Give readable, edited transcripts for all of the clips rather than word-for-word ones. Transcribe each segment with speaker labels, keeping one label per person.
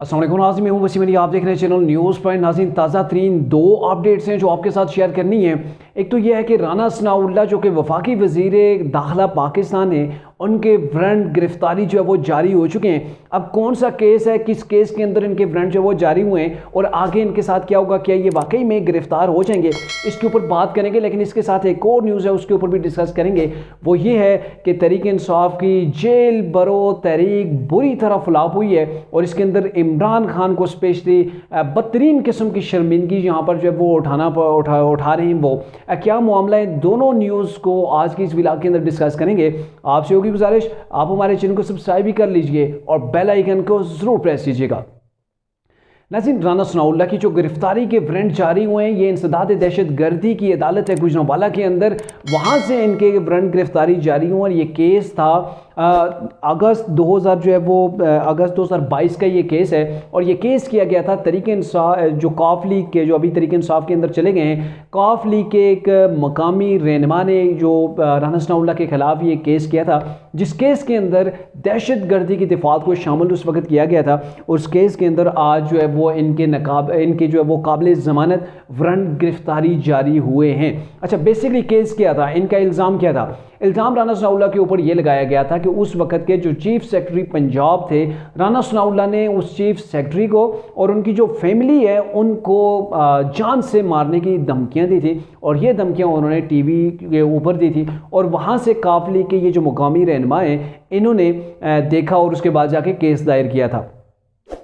Speaker 1: अस्सलाम वालेकुम नाज़रीन, मैं हूं वसीम अली। आप देख रहे हैं चैनल न्यूज़ पॉइंट। नाज़रीन, ताज़ा तरीन दो अपडेट्स हैं जो आपके साथ शेयर करनी है। एक तो यह है कि राना सनाउल्लाह जो कि वफाकी वज़ीर दाखिला पाकिस्तान है, उनके वारंट गिरफ्तारी जो है वो जारी हो चुके हैं। अब कौन सा केस है, किस केस के अंदर इनके वारंट जो है वो जारी हुए हैं और आगे इनके साथ क्या होगा, क्या ये वाकई में गिरफ्तार हो जाएंगे, इसके ऊपर बात करेंगे। लेकिन इसके साथ एक और न्यूज़ है, उसके ऊपर भी डिस्कस करेंगे। वो ये है कि तहरीक इंसाफ की जेल बरो तहरीक बुरी तरह फ्लॉप हुई है और इसके अंदर इमरान खान को स्पेशली बदतरीन किस्म की शर्मिंदगी यहाँ पर जो है वो उठा रहे हैं। वो क्या मामला है, दोनों न्यूज़ को आज की इस व्लॉग के अंदर डिस्कस करेंगे। आपसे होगी गुजारिश, आप हमारे चैनल को सब्सक्राइब भी कर लीजिए और बेल आइकन को ज़रूर प्रेस कीजिएगा। नाज़रीन, राना सनाउल्लाह की जो गिरफ्तारी के वारंट जारी हुए हैं, ये इंसदाद दहशत गर्दी की अदालत है गुजरांवाला के अंदर, वहाँ से इनके वारंट गिरफ्तारी जारी हुए। और ये केस था अगस्त 2000 जो है वो अगस्त 2022 का ये केस है। और ये केस किया गया था तहरीक इंसाफ जो कॉफ लीग के, जो अभी तहरीक इंसाफ के अंदर चले गए हैं, कॉफ लीग के एक मकामी रहनुमा ने जो राना सनाउल्लाह के ख़िलाफ़ ये केस किया था, जिस केस के अंदर दहशत गर्दी की दफ़ात को शामिल उस वक्त किया गया था। उस केस के अंदर आज जो है वो इनके जो है वो काबिल ज़मानत वारंट गिरफ्तारी जारी हुए हैं। अच्छा, बेसिकली केस क्या था, इनका इल्ज़ाम क्या था? इल्ज़ाम राना सनाउल्लाह के ऊपर यह लगाया गया था कि उस वक्त के जो चीफ सेक्रेटरी पंजाब थे, राना सनाउल्लाह ने उस चीफ सेक्रेटरी को और उनकी जो फैमिली है उनको जान से मारने की धमकियां दी थी। और ये धमकियां उन्होंने टीवी के ऊपर दी थी और वहाँ से काफिले के ये जो मुकामी रहनुमा हैं, इन्होंने देखा और उसके बाद जाके केस दायर किया था।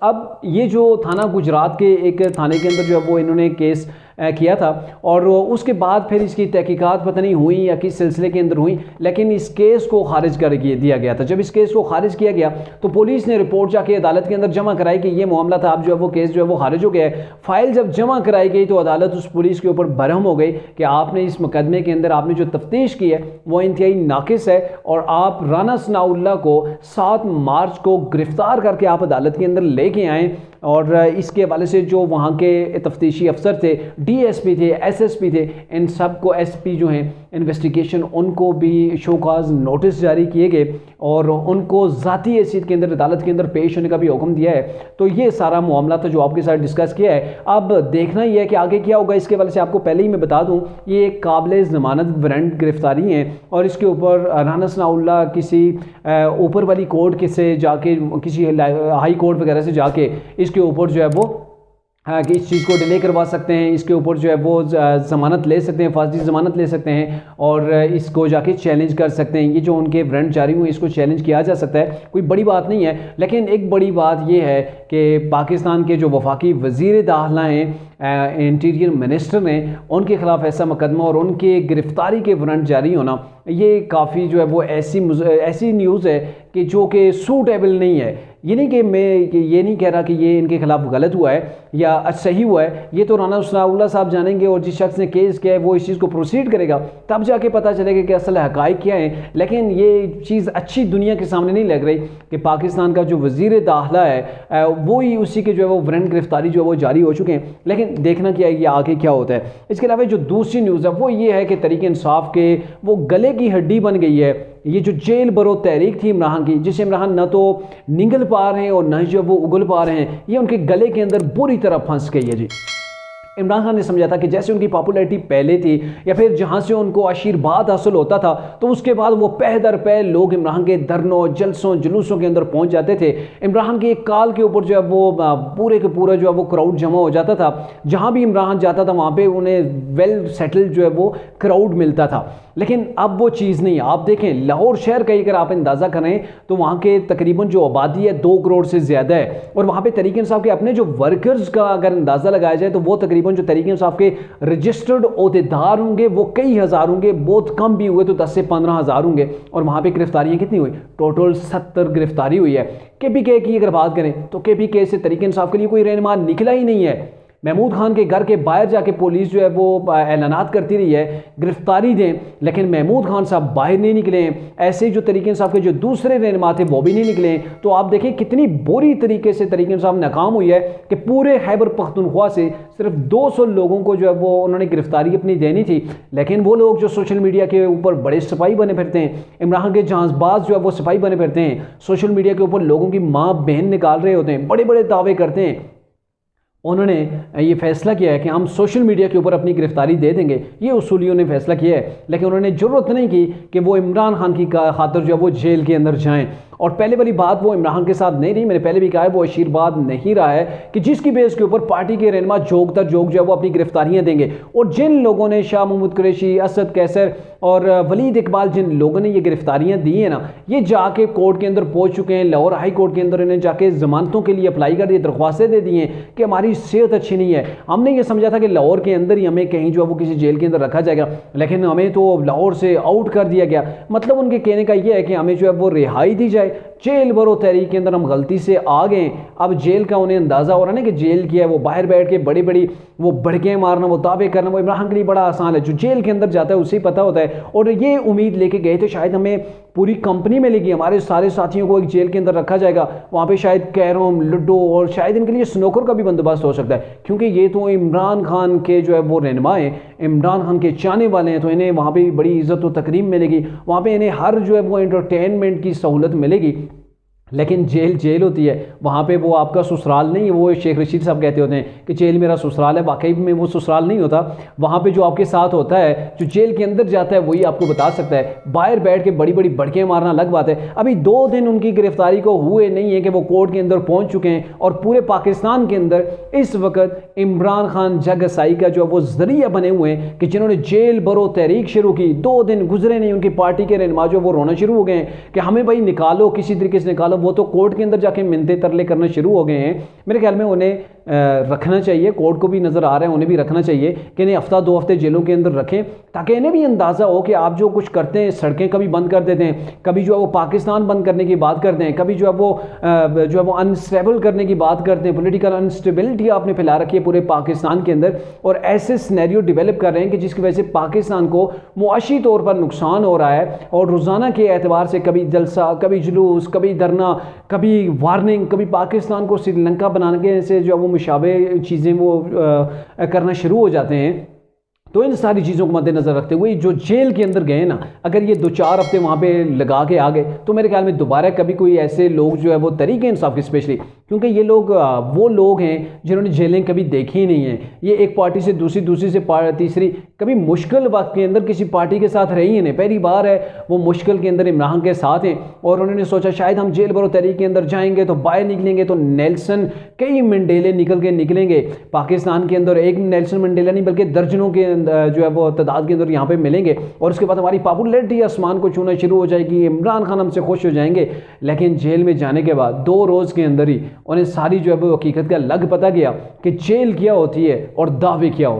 Speaker 1: अब ये जो थाना गुजरात के एक थाने के अंदर जो है वो इन्होंने केस किया था और उसके बाद फिर इसकी तहकीकात पता नहीं हुई या किस सिलसिले के अंदर हुई, लेकिन इस केस को खारिज कर दिया गया था। जब इस केस को खारिज किया गया तो पुलिस ने रिपोर्ट जाके अदालत के अंदर जमा कराई कि ये मामला था, अब जो है वो केस जो है वो खारिज हो गया है। फाइल जब जमा कराई गई तो अदालत उस पुलिस के ऊपर बरहम हो गई कि आपने इस मुकदमे के अंदर आपने जो तफ्तीश की है वो इंतहाई नाकिस है और आप राना सनाउल्लाह को 7 मार्च को गिरफ्तार करके आप अदालत के अंदर लेके आएँ। और इसके हवाले से जो वहाँ के तफ्तीशी अफसर थे, डीएसपी थे, एसएसपी थे, इन सब को एसपी जो हैं इन्वेस्टिगेशन, उनको भी शोकाज नोटिस जारी किए गए और उनको ज़ाती हैसियत के अंदर अदालत के अंदर पेश होने का भी हुक्म दिया है। तो ये सारा मामला था जो आपके साथ डिस्कस किया है। अब देखना ही है कि आगे क्या होगा। इसके हवाले से आपको पहले ही मैं बता दूँ, ये एक काबिल ज़मानत वारंट गिरफ्तारी है और इसके ऊपर राना सनाउल्लाह किसी ऊपर वाली कोर्ट से जाके, किसी हाई कोर्ट वगैरह से जाके इसके ऊपर जो है वो कि इस चीज़ को डिले करवा सकते हैं, इसके ऊपर जो है वो ज़मानत ले सकते हैं, फार्जी ज़मानत ले सकते हैं और इसको जाके चैलेंज कर सकते हैं। ये जो उनके वारंट जारी हुए इसको चैलेंज किया जा सकता है, कोई बड़ी बात नहीं है। लेकिन एक बड़ी बात ये है कि पाकिस्तान के जो वफाकी वज़ीर दाखिला हैं, इंटीरियर मिनिस्टर ने, उनके ख़िलाफ़ ऐसा मुकदमा और उनके गिरफ्तारी के वारंट जारी होना, ये काफ़ी जो है वो ऐसी न्यूज़ है कि जो कि सूटेबल नहीं है। ये नहीं कि मैं ये नहीं कह रहा कि ये इनके खिलाफ गलत हुआ है या सही हुआ है, ये तो राना सनाउल्लाह साहब जानेंगे और जिस शख्स ने केस किया है वो इस चीज़ को प्रोसीड करेगा, तब जाके पता चलेगा कि असल हक़ाइक़ क्या है। लेकिन ये चीज़ अच्छी दुनिया के सामने नहीं लग रही कि पाकिस्तान का जो वज़ीर दाखिला है वो ही उसी के जो है वो वारंट गिरफ्तारी जो है वो जारी हो चुके हैं। लेकिन देखना क्या है ये आगे क्या होता है। इसके अलावा जो दूसरी न्यूज़ है वो ये है कि तहरीक इंसाफ के वो गले की हड्डी बन गई है। ये जो जेल बरो तहरीक थी इमरान की, जिसे इमरान न तो निगल पा रहे हैं और न ही जो वो उगल पा रहे हैं, ये उनके गले के अंदर बुरी तरह फंस गई है जी। इमरान खान ने समझा था कि जैसे उनकी पॉपुलैरिटी पहले थी या फिर जहाँ से उनको आशीर्वाद हासिल होता था तो उसके बाद वो पह दर पह लोग इमरान के धरनों, जलसों, जुलूसों के अंदर पहुँच जाते थे। इमरान के एक काल के ऊपर जो है वो पूरे के पूरा जो है वो क्राउड जमा हो जाता था। जहाँ भी इमरान जाता था वहाँ पे उन्हें वेल सेटल्ड जो है वो क्राउड मिलता था। लेकिन अब वो चीज़ नहीं है। आप देखें लाहौर शहर का अगर आप अंदाज़ा करें तो वहाँ के तकरीबन जो आबादी है 2 करोड़ से ज़्यादा है और वहाँ पे तहरीक इंसाफ के अपने जो वर्कर्स का अगर अंदाज़ा लगाया जाए तो वो तकरीबन जो तहरीक इंसाफ के रजिस्टर्ड ओहदेदार होंगे वो कई हज़ार होंगे, बहुत कम भी हुए तो 10 से 15 हज़ार होंगे। और वहाँ पे गिरफ्तारियाँ कितनी हुई? टोटल 70 गिरफ्तारी हुई है। KPK की अगर बात करें तो KPK से तहरीक इंसाफ के लिए कोई रहनुमा निकला ही नहीं है। महमूद खान के घर के बाहर जाके पुलिस जो है वो ऐलानात करती रही है गिरफ्तारी दें, लेकिन महमूद खान साहब बाहर नहीं निकले। ऐसे जो तरीके साहब के जो दूसरे रहनुमा थे वो भी नहीं निकले। तो आप देखें कितनी बुरी तरीके से तरीके साहब नाकाम हुई है कि पूरे खैबर पख्तूनख्वा से सिर्फ 200 लोगों को जो है वो उन्होंने गिरफ्तारी अपनी देनी थी, लेकिन वो लोग जो सोशल मीडिया के ऊपर बड़े सिपाही बने फिरते हैं, इमरान के जांचबाज जो है वो सिपाही बने फिरते हैं, सोशल मीडिया के ऊपर लोगों की माँ बहन निकाल रहे होते हैं, बड़े बड़े दावे करते हैं, उन्होंने ये फैसला किया है कि हम सोशल मीडिया के ऊपर अपनी गिरफ्तारी दे देंगे। ये उसूलियों ने फैसला किया है, लेकिन उन्होंने ज़रूरत नहीं की कि वो इमरान खान की खातिर जो है वो जेल के अंदर जाएं। और पहले वाली बात वो इमरान के साथ नहीं रही, मैंने पहले भी कहा है, वो आशीर्वाद नहीं रहा है कि जिसकी बेस के ऊपर पार्टी के रहनुमा जोग तर जोग जो है वो अपनी गिरफ्तारियां देंगे। और जिन लोगों ने शाह महमूद कुरैशी, असद कैसर और वलीद इकबाल, जिन लोगों ने ये गिरफ्तारियां दी हैं ना, ये जाके कोर्ट के अंदर पहुंच चुके हैं। लाहौर हाई कोर्ट के अंदर इन्हें जाके जमानतों के लिए अप्लाई कर दिए, दरख्वास्तें दे दी हैं कि हमारी सेहत अच्छी नहीं है। हमने ये समझा था कि लाहौर के अंदर ही हमें कहीं जो है वो किसी जेल के अंदर रखा जाएगा, लेकिन हमें तो लाहौर से आउट कर दिया गया। मतलब उनके कहने का ये है कि हमें जो है वो रिहाई दी जाए। जेल बरो तहरीक के अंदर हम गलती से आ गए, अब जेल का उन्हें अंदाज़ा हो रहा है ना कि जेल किया है, वो बाहर बैठ के बड़ी बड़ी वो भड़के मारना, वो दावे करना, वो इमरान के लिए बड़ा आसान है। जो जेल के अंदर जाता है उसे पता होता है। और ये उम्मीद लेके गए थे शायद हमें पूरी कंपनी मिलेगी, हमारे सारे साथियों को एक जेल के अंदर रखा जाएगा, वहाँ पे शायद कैरम, लूडो और शायद इनके लिए स्नोकर का भी बंदोबस्त हो सकता है, क्योंकि ये तो इमरान खान के जो है वो रहनुमा हैं, इमरान खान के चाहने वाले हैं, तो इन्हें वहाँ पे बड़ी इज्जत और तकरीम मिलेगी, वहाँ पे इन्हें हर जो है वो एंटरटेनमेंट की सहूलत मिलेगी। लेकिन जेल जेल होती है, वहाँ पे वो आपका ससुराल नहीं है। वो शेख रशीद साहब कहते होते हैं कि जेल मेरा ससुराल है, वाकई में वो ससुराल नहीं होता। वहाँ पे जो आपके साथ होता है, जो जेल के अंदर जाता है, वही आपको बता सकता है। बाहर बैठ के बड़ी बड़ी भड़कें मारना अलग बात है। अभी 2 दिन उनकी गिरफ्तारी को हुए नहीं है कि वो कोर्ट के अंदर पहुँच चुके हैं, और पूरे पाकिस्तान के अंदर इस वक्त इमरान खान जगसाई का जो वो जरिया बने हुए हैं कि जिन्होंने जेल बरो तहरीक शुरू की। 2 दिन गुजरे नहीं, उनकी पार्टी के रहनुमा जो वो रोना शुरू हो गए हैं कि हमें भाई निकालो, किसी तरीके से निकालो। वो तो कोर्ट के अंदर जाके मिन्नते तरले करना शुरू हो गए हैं। मेरे ख्याल में उन्हें रखना चाहिए, कोर्ट को भी नज़र आ रहा है, उन्हें भी रखना चाहिए कि इन्हें हफ्ता 2 हफ्ते जेलों के अंदर रखें, ताकि इन्हें भी अंदाज़ा हो कि आप जो कुछ करते हैं, सड़कें कभी बंद कर देते हैं, कभी जो है वो पाकिस्तान बंद करने की बात करते हैं, कभी जो है वो अनस्टेबल करने की बात करते हैं। पॉलिटिकल अनस्टेबिलिटी आपने फैला रखी है पूरे पाकिस्तान के अंदर, और ऐसे सिनेरियो डेवलप कर रहे हैं कि जिसकी वजह से पाकिस्तान को मुआशी तौर पर नुकसान हो रहा है। और रोज़ाना के एतबार से कभी जलसा, कभी जुलूस, कभी धरना, कभी वार्निंग, कभी पाकिस्तान को श्रीलंका बनाने से जो वो मुशाबे चीज़ें वो करना शुरू हो जाते हैं। तो इन सारी चीज़ों को मद्देनज़र रखते हुए जो जेल के अंदर गए ना, अगर ये 2-4 हफ्ते वहाँ पे लगा के आ गए, तो मेरे ख्याल में दोबारा कभी कोई ऐसे लोग जो है वो तरीके इंसाफ की, स्पेशली क्योंकि ये लोग वो लोग हैं जिन्होंने जेलें कभी देखी ही नहीं है। ये एक पार्टी से दूसरी से तीसरी, कभी मुश्किल वक्त के अंदर किसी पार्टी के साथ रही ही नहीं। पहली बार है वो मुश्किल के अंदर इमरान के साथ हैं, और उन्होंने सोचा शायद हम जेल बरो तहरीक के अंदर जाएंगे तो बाहर निकलेंगे तो नेल्सन कई मंडेले निकलेंगे पाकिस्तान के अंदर। एक नेल्सन मंडेला नहीं बल्कि दर्जनों के जो है वो तादाद के अंदर यहाँ पे मिलेंगे, और उसके बाद हमारी पॉपुलैरिटी आसमान को छूना शुरू हो जाएगी, इमरान खान हमसे खुश हो जाएंगे। लेकिन जेल में जाने के बाद 2 रोज़ के अंदर ही उन्हें सारी जो है वो हकीकत का लग पता गया कि जेल क्या होती है और दावे क्या होते हैं।